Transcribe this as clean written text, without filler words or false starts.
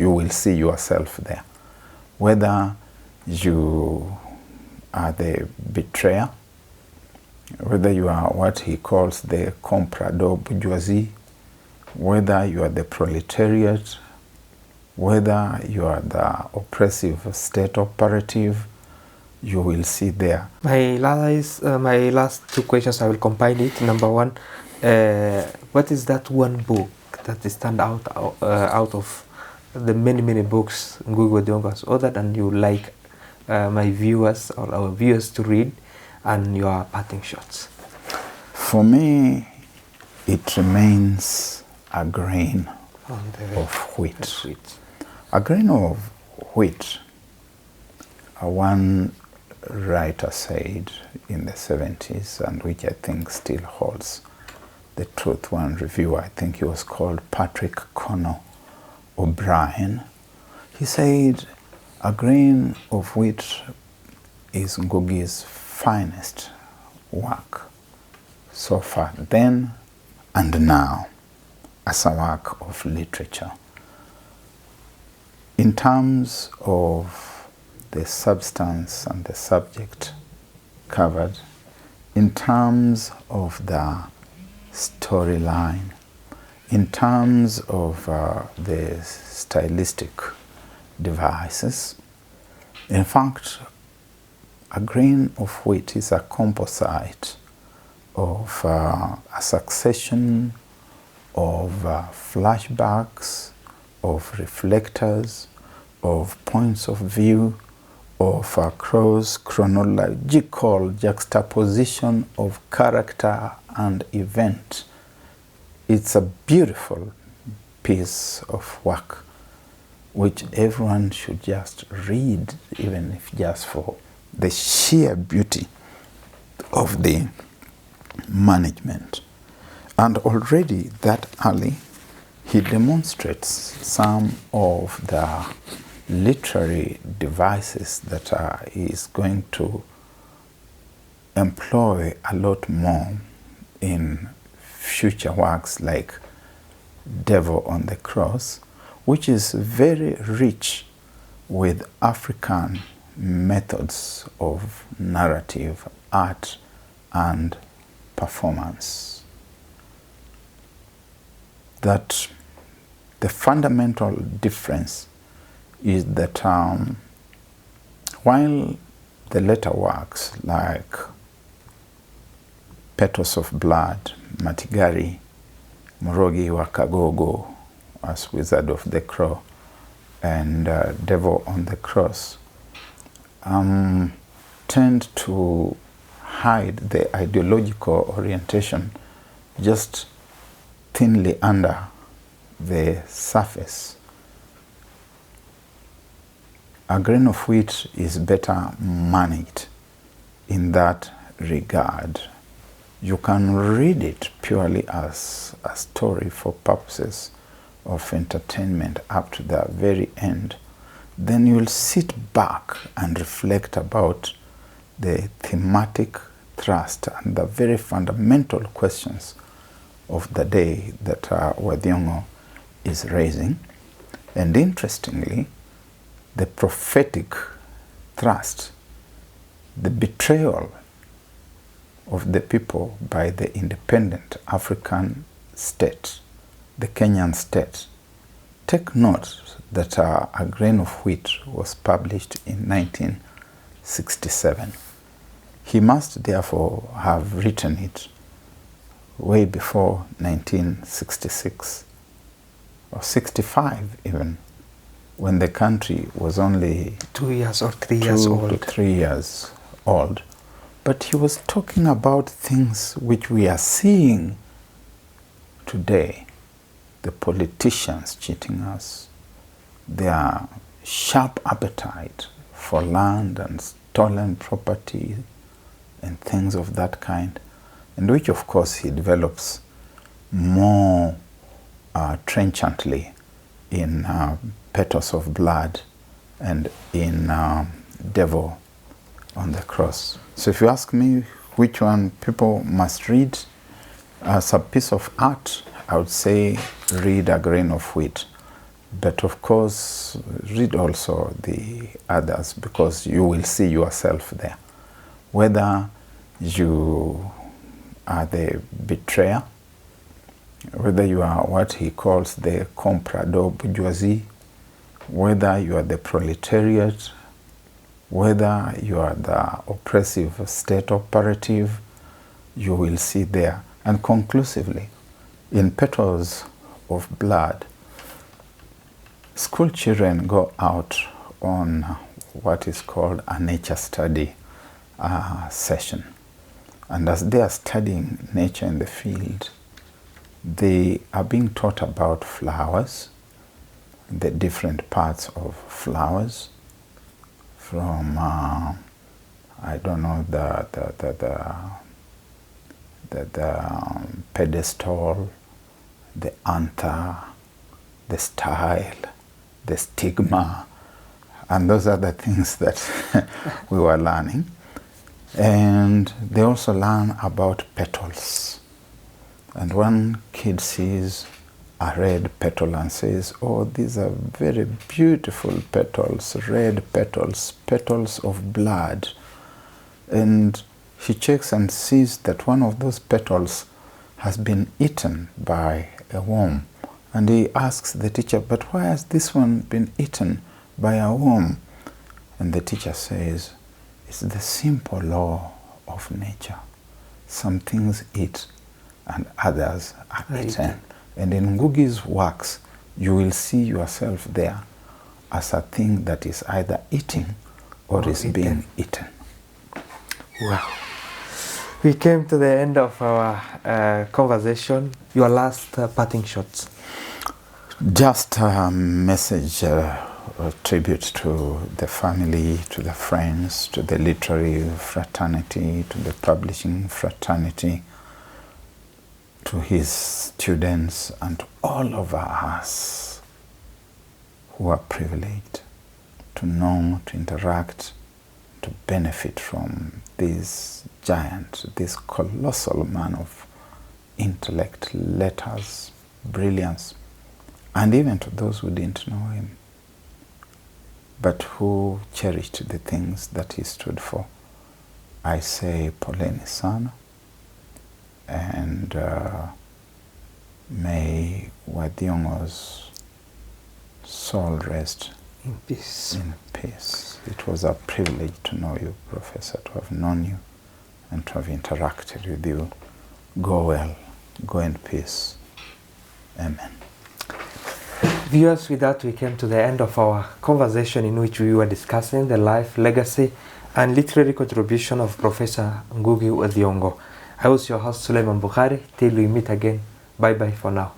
you will see yourself there. Whether you are the betrayer, whether you are what he calls the comprador bourgeoisie, whether you are the proletariat, whether you are the oppressive state operative, you will see there. My last two questions, I will combine it. Number one, what is that one book that stand out of the many books Ngugi Wa Thiongo has authored and you like my viewers or our viewers to read, and your parting shots? For me, it remains A Grain of Wheat. A Grain of Wheat, one writer said in the 70s, and which I think still holds the truth. One reviewer, I think he was called Patrick Connor O'Brien, he said, A Grain of Wheat is Ngugi's finest work so far, then and now, as a work of literature. In terms of the substance and the subject covered, in terms of the storyline, in terms of the stylistic devices, in fact, A Grain of Wheat is a composite of a succession of flashbacks, of reflectors, of points of view, of a cross-chronological juxtaposition of character and event. It's a beautiful piece of work which everyone should just read, even if just for the sheer beauty of the management. And already that early, he demonstrates some of the literary devices that he is going to employ a lot more in future works like Devil on the Cross, which is very rich with African methods of narrative, art, and performance. That the fundamental difference is that while the later works like Petals of Blood, Matigari, Ngugi Wa Thiongo as Wizard of the Crow, and Devil on the Cross tend to hide the ideological orientation just thinly under the surface. A Grain of Wheat is better managed in that regard. You can read it purely as a story for purposes of entertainment up to the very end. Then you'll sit back and reflect about the thematic thrust and the very fundamental questions of the day that Wa Thiongo is raising. And interestingly, the prophetic thrust, the betrayal of the people by the independent African state, the Kenyan state. Take note that A Grain of Wheat was published in 1967. He must therefore have written it way before 1966 or 65 even, when the country was only 2 years or 3 years old. 2 to 3 years old. But he was talking about things which we are seeing today. The politicians cheating us, their sharp appetite for land and stolen property and things of that kind, and which of course he develops more trenchantly in Petals of Blood and in Devil on the Cross. So if you ask me which one people must read as a piece of art, I would say read A Grain of Wheat. But of course, read also the others, because you will see yourself there. Whether you are the betrayer, whether you are what he calls the comprador bourgeoisie, whether you are the proletariat, whether you are the oppressive state operative, you will see there. And conclusively, in Petals of Blood, school children go out on what is called a nature study session. And as they are studying nature in the field, they are being taught about flowers, the different parts of flowers, from I don't know, the pedestal, the anther, the style, the stigma, and those are the things that we were learning. And they also learn about petals. And one kid sees a red petal and says, oh, these are very beautiful petals, red petals, petals of blood. And he checks and sees that one of those petals has been eaten by a worm. And he asks the teacher, but why has this one been eaten by a worm? And the teacher says, it's the simple law of nature. Some things eat and others are eaten. And in Ngugi's works, you will see yourself there as a thing that is either eating or is being eaten. Wow. We came to the end of our conversation. Your last parting shots. Just a message, a tribute to the family, to the friends, to the literary fraternity, to the publishing fraternity, to his students, and to all of us who are privileged to know, to interact, to benefit from this giant, this colossal man of intellect, letters, brilliance, and even to those who didn't know him, but who cherished the things that he stood for. I say poleni sana, and may Wa Thiongo's soul rest in peace. In peace. It was a privilege to know you, Professor, to have known you and to have interacted with you. Go well, go in peace. Amen. Viewers, with that we came to the end of our conversation in which we were discussing the life, legacy and literary contribution of Professor Ngugi Wa Thiongo. I was your host Suleiman Bukhari. Till we meet again, bye bye for now.